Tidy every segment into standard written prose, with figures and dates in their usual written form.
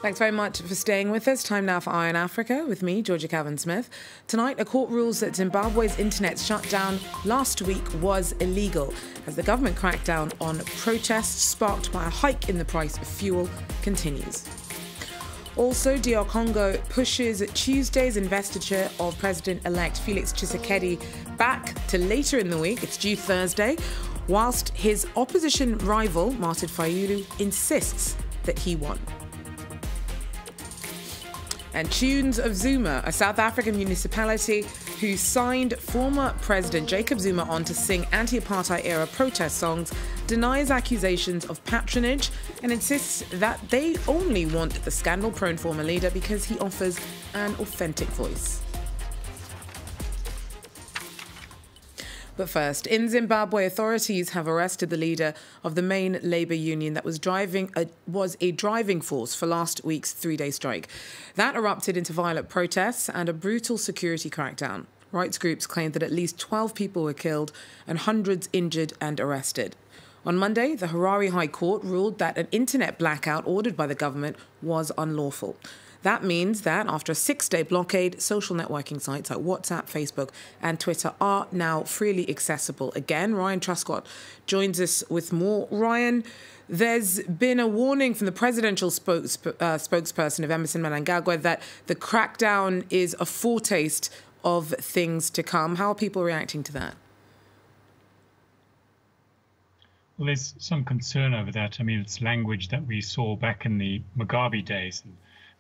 Thanks very much for staying with us. Time now for Eye on Africa with me, Georgia Calvin-Smith. Tonight, a court rules that Zimbabwe's internet shutdown last week was illegal as the government crackdown on protests sparked by a hike in the price of fuel continues. Also, DR Congo pushes Tuesday's investiture of President-elect Felix Tshisekedi back to later in the week. It's due Thursday, whilst his opposition rival, Martin Fayulu, insists that he won. And tunes of Zuma, a South African municipality who signed former President Jacob Zuma on to sing anti-apartheid-era protest songs, denies accusations of patronage and insists that they only want the scandal-prone former leader because he offers an authentic voice. But first, in Zimbabwe, authorities have arrested the leader of the main labour union that was a driving force for last week's three-day strike. That erupted into violent protests and a brutal security crackdown. Rights groups claimed that at least 12 people were killed and hundreds injured and arrested. On Monday, the Harare High Court ruled that an internet blackout ordered by the government was unlawful. That means that after a 6-day blockade, social networking sites like WhatsApp, Facebook and Twitter are now freely accessible again. Ryan Truscott joins us with more. Ryan, there's been a warning from the presidential spokesperson of Emmerson Mnangagwa that the crackdown is a foretaste of things to come. How are people reacting to that? Well, there's some concern over that. I mean, it's language that we saw back in the Mugabe days.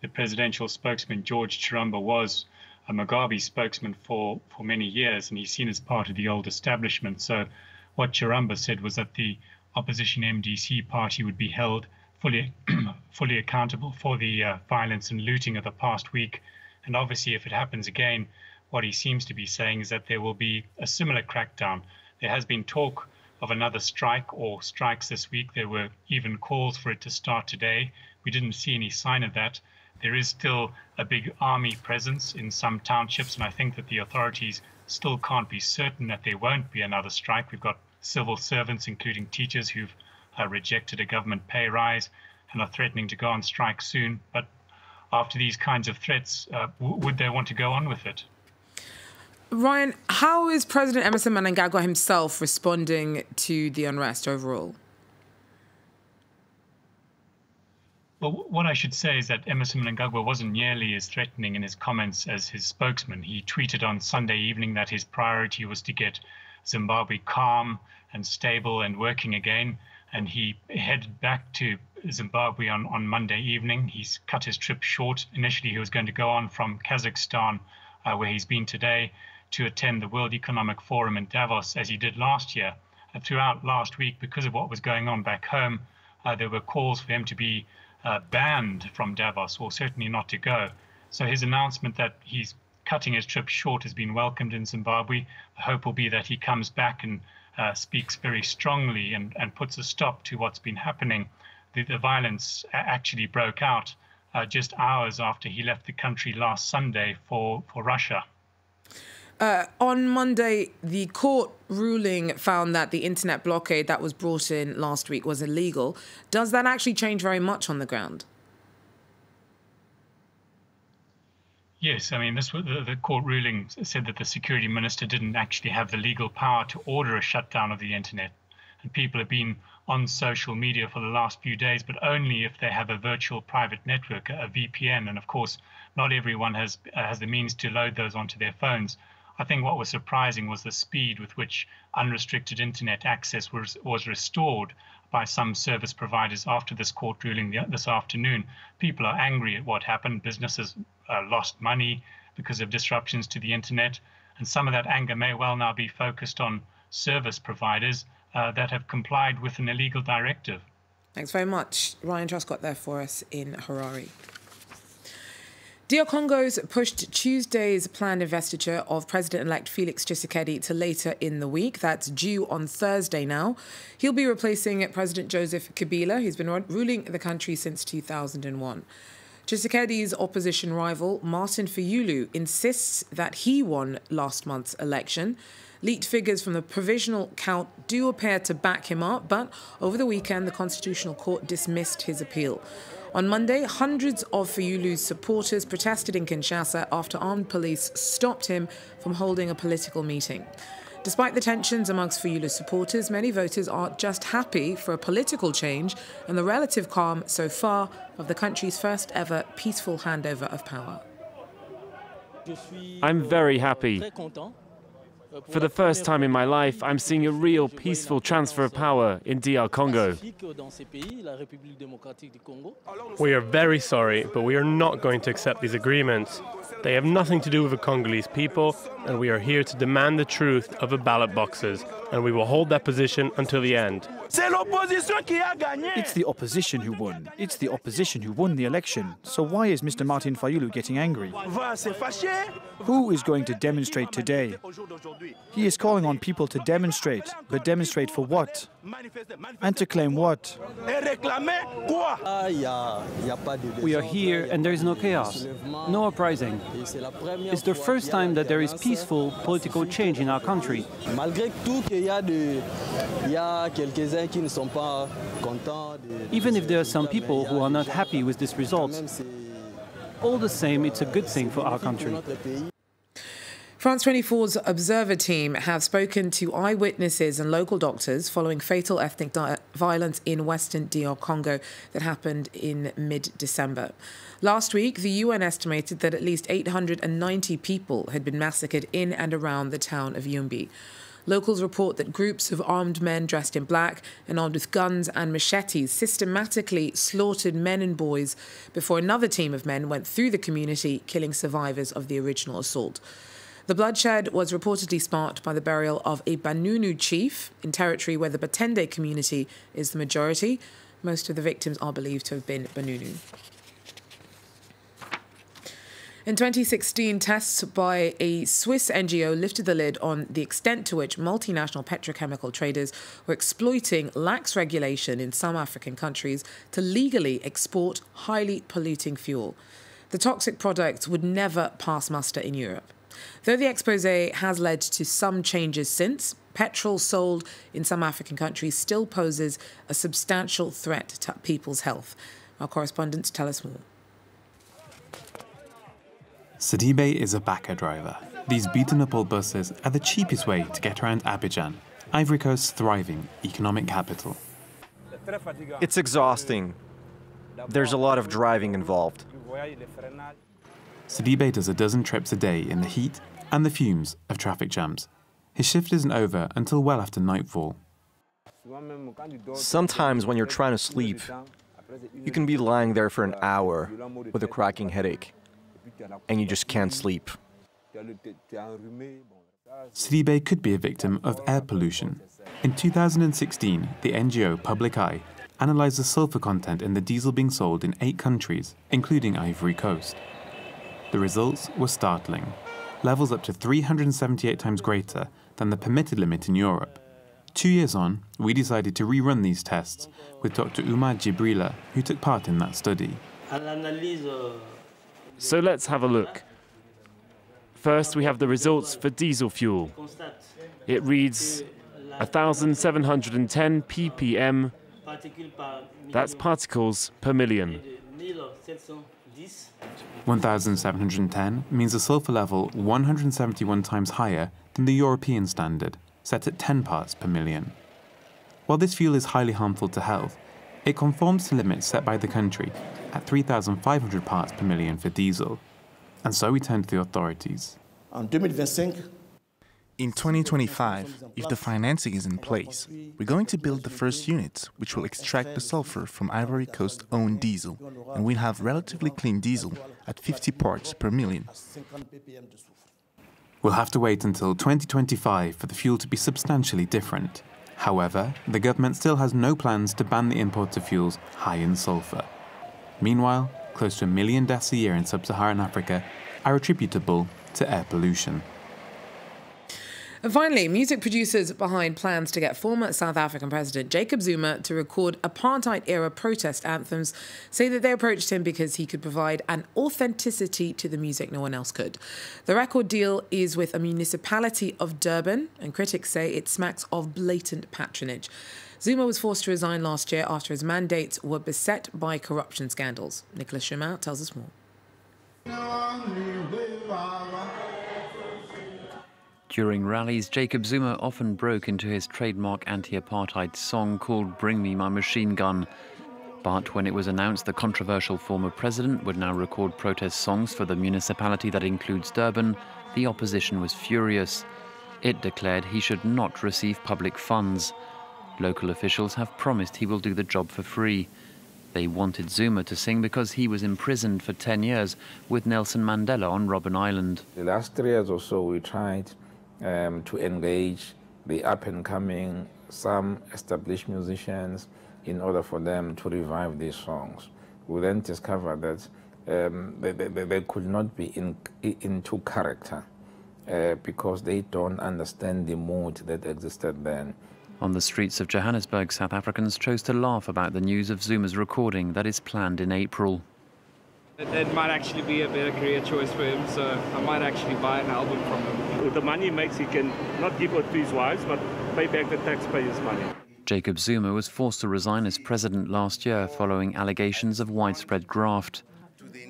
The presidential spokesman, George Chiramba, was a Mugabe spokesman for many years, and he's seen as part of the old establishment. So what Chiramba said was that the opposition MDC party would be held fully accountable for the violence and looting of the past week. And obviously, if it happens again, what he seems to be saying is that there will be a similar crackdown. There has been talk of another strike or strikes this week. There were even calls for it to start today. We didn't see any sign of that. There is still a big army presence in some townships, and I think that the authorities still can't be certain that there won't be another strike. We've got civil servants, including teachers, who've rejected a government pay rise and are threatening to go on strike soon. But after these kinds of threats, would they want to go on with it? Ryan, how is President Emmerson Mnangagwa himself responding to the unrest overall? Well, what I should say is that Emmerson Mnangagwa wasn't nearly as threatening in his comments as his spokesman. He tweeted on Sunday evening that his priority was to get Zimbabwe calm and stable and working again. And he headed back to Zimbabwe on Monday evening. He's cut his trip short. Initially, he was going to go on from Kazakhstan, where he's been today, to attend the World Economic Forum in Davos, as he did last year. And throughout last week, because of what was going on back home, there were calls for him to be banned from Davos, or certainly not to go. So his announcement that he's cutting his trip short has been welcomed in Zimbabwe. The hope will be that he comes back and speaks very strongly and puts a stop to what's been happening. The violence actually broke out just hours after he left the country last Sunday for Russia. On Monday, the court ruling found that the internet blockade that was brought in last week was illegal. Does that actually change very much on the ground? Yes, I mean, the court ruling said that the security minister didn't actually have the legal power to order a shutdown of the internet. And people have been on social media for the last few days, but only if they have a virtual private network, a VPN. And of course, not everyone has the means to load those onto their phones. I think what was surprising was the speed with which unrestricted internet access was restored by some service providers after this court ruling this afternoon. People are angry at what happened. Businesses lost money because of disruptions to the internet. And some of that anger may well now be focused on service providers that have complied with an illegal directive. Thanks very much. Ryan Truscott there for us in Harare. DR Congo's pushed Tuesday's planned investiture of President-elect Felix Tshisekedi to later in the week. That's due on Thursday now. He'll be replacing President Joseph Kabila, who's been ruling the country since 2001. Tshisekedi's opposition rival, Martin Fayulu, insists that he won last month's election. Leaked figures from the provisional count do appear to back him up, but over the weekend, the Constitutional Court dismissed his appeal. On Monday, hundreds of Fayulu's supporters protested in Kinshasa after armed police stopped him from holding a political meeting. Despite the tensions amongst Fayulu's supporters, many voters are just happy for a political change and the relative calm so far of the country's first ever peaceful handover of power. I'm very happy. For the first time in my life, I'm seeing a real peaceful transfer of power in DR Congo. We are very sorry, but we are not going to accept these agreements. They have nothing to do with the Congolese people, and we are here to demand the truth of the ballot boxes, and we will hold that position until the end. It's the opposition who won. It's the opposition who won the election. So why is Mr. Martin Fayulu getting angry? Who is going to demonstrate today? He is calling on people to demonstrate, but demonstrate for what? And to claim what? We are here and there is no chaos, no uprising. It's the first time that there is peaceful political change in our country. Even if there are some people who are not happy with this result, all the same, it's a good thing for our country. France 24's Observer team have spoken to eyewitnesses and local doctors following fatal ethnic violence in Western DR Congo that happened in mid-December. Last week, the UN estimated that at least 890 people had been massacred in and around the town of Yumbi. Locals report that groups of armed men dressed in black and armed with guns and machetes systematically slaughtered men and boys before another team of men went through the community, killing survivors of the original assault. The bloodshed was reportedly sparked by the burial of a Banunu chief in territory where the Batende community is the majority. Most of the victims are believed to have been Banunu. In 2016, tests by a Swiss NGO lifted the lid on the extent to which multinational petrochemical traders were exploiting lax regulation in some African countries to legally export highly polluting fuel. The toxic product would never pass muster in Europe. Though the exposé has led to some changes since, petrol sold in some African countries still poses a substantial threat to people's health. Our correspondents tell us more. Sidibe is a Baka driver. These beaten-up old buses are the cheapest way to get around Abidjan, Ivory Coast's thriving economic capital. It's exhausting. There's a lot of driving involved. Sidibe does a dozen trips a day in the heat and the fumes of traffic jams. His shift isn't over until well after nightfall. Sometimes when you're trying to sleep, you can be lying there for an hour with a cracking headache, and you just can't sleep. Sidibe could be a victim of air pollution. In 2016, the NGO Public Eye analysed the sulphur content in the diesel being sold in 8 countries, including Ivory Coast. The results were startling. Levels up to 378 times greater than the permitted limit in Europe. 2 years on, we decided to rerun these tests with Dr. Umar Jibrila, who took part in that study. So let's have a look. First, we have the results for diesel fuel. It reads 1,710 ppm. That's particles per million. 1,710 means a sulphur level 171 times higher than the European standard, set at 10 parts per million. While this fuel is highly harmful to health, it conforms to limits set by the country at 3,500 parts per million for diesel. And so we turned to the authorities. In 2025, if the financing is in place, we're going to build the first unit, which will extract the sulfur from Ivory Coast-owned diesel, and we'll have relatively clean diesel at 50 parts per million. We'll have to wait until 2025 for the fuel to be substantially different. However, the government still has no plans to ban the import of fuels high in sulfur. Meanwhile, close to 1 million deaths a year in sub-Saharan Africa are attributable to air pollution. And finally, music producers behind plans to get former South African President Jacob Zuma to record apartheid-era protest anthems say that they approached him because he could provide an authenticity to the music no one else could. The record deal is with a municipality of Durban, and critics say it smacks of blatant patronage. Zuma was forced to resign last year after his mandates were beset by corruption scandals. Nicholas Chemin tells us more. During rallies, Jacob Zuma often broke into his trademark anti-apartheid song called Bring Me My Machine Gun. But when it was announced the controversial former president would now record protest songs for the municipality that includes Durban, the opposition was furious. It declared he should not receive public funds. Local officials have promised he will do the job for free. They wanted Zuma to sing because he was imprisoned for 10 years with Nelson Mandela on Robben Island. The last 3 years or so we tried to engage the up-and-coming, some established musicians in order for them to revive these songs. We then discovered that they could not be into character because they don't understand the mood that existed then. On the streets of Johannesburg, South Africans chose to laugh about the news of Zuma's recording that is planned in April. It might actually be a better career choice for him, so I might actually buy an album from him. With the money he makes, he can not give it to his wives, but pay back the taxpayers' money. Jacob Zuma was forced to resign as president last year following allegations of widespread graft.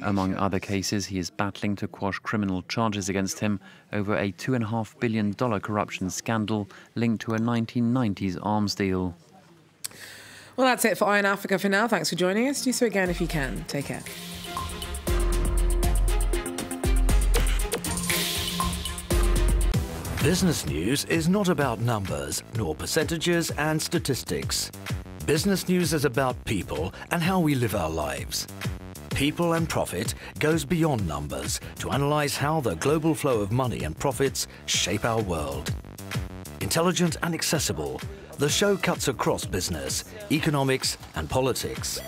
Among other cases, he is battling to quash criminal charges against him over a $2.5 billion corruption scandal linked to a 1990s arms deal. Well, that's it for Eye on Africa for now. Thanks for joining us. Do so again if you can. Take care. Business news is not about numbers, nor percentages and statistics. Business news is about people and how we live our lives. People and Profit goes beyond numbers to analyse how the global flow of money and profits shape our world. Intelligent and accessible, the show cuts across business, economics and politics.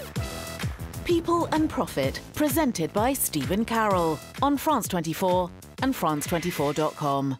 People and Profit, presented by Stephen Carroll on France 24 and France24.com.